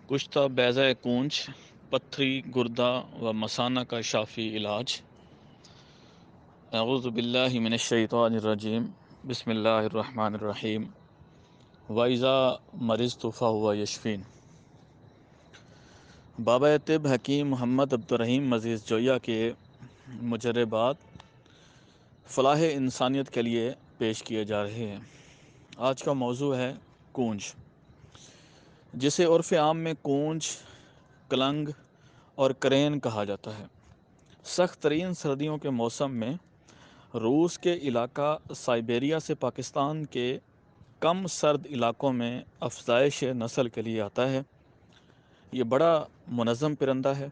کشتہ بیضہ کونچ پتھری گردہ و مثانہ کا شافی علاج۔ اعوذ باللہ من الشیطان الرجیم، بسم اللہ الرحمن الرحیم۔ وَإِذَا مَرِضْتُ فَهُوَ يَشْفِينِ۔ بابا طب حکیم محمد عبدالرحیم عزیز جویہ کے مجربات فلاح انسانیت کے لیے پیش کیے جا رہے ہیں۔ آج کا موضوع ہے کونج، جسے عرف عام میں کونج، کلنگ اور کرین کہا جاتا ہے۔ سخت ترین سردیوں کے موسم میں روس کے علاقہ سائبیریا سے پاکستان کے کم سرد علاقوں میں افزائش نسل کے لیے آتا ہے۔ یہ بڑا منظم پرندہ ہے،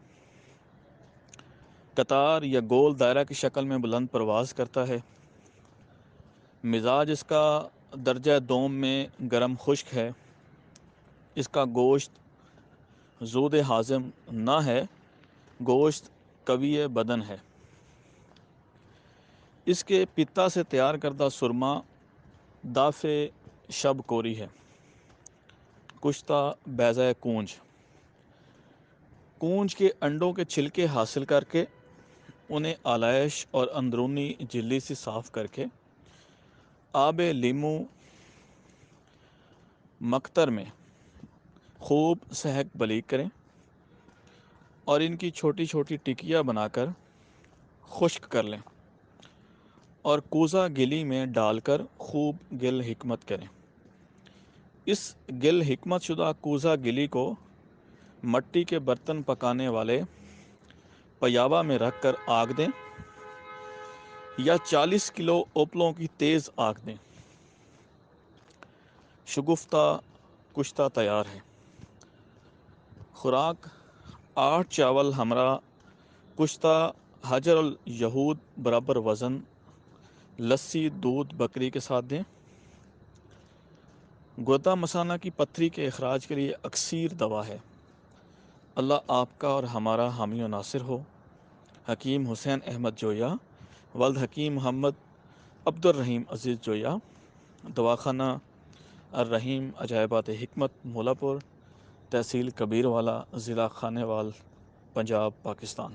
قطار یا گول دائرہ کی شکل میں بلند پرواز کرتا ہے۔ مزاج اس کا درجہ دوم میں گرم خشک ہے۔ اس کا گوشت زود ہاضم نہ ہے، گوشت قوی بدن ہے۔ اس کے پتا سے تیار کردہ سرما دافع شب کوری ہے۔ کشتہ بیضہ کونج، کونج کے انڈوں کے چھلکے حاصل کر کے انہیں آلائش اور اندرونی جھلی سے صاف کر کے آب لیمو مقطر میں خوب سحک بلیغ کریں اور ان کی چھوٹی چھوٹی ٹکیاں بنا کر خشک کر لیں اور کوزہ گلی میں ڈال کر خوب گل حکمت کریں۔ اس گل حکمت شدہ کوزہ گلی کو مٹی کے برتن پکانے والے پیابہ میں رکھ کر آگ دیں یا 40 کلو اوپلوں کی تیز آگ دیں۔ شگفتہ کشتہ تیار ہے۔ خوراک 8 چاول ہمراہ کشتہ حجر الیہود برابر وزن لسی دودھ بکری کے ساتھ دیں۔ گردہ مثانہ کی پتھری کے اخراج کے لیے اکسیر دوا ہے۔ اللہ آپ کا اور ہمارا حامی و ناصر ہو۔ حکیم حسین احمد جویہ، ولد حکیم محمد عبدالرحیم عزیز جویہ، دواخانہ الرحیم عجائبات حکمت مولہ پور، تحصیل کبیر والا، ضلع خانیوال، پنجاب، پاکستان۔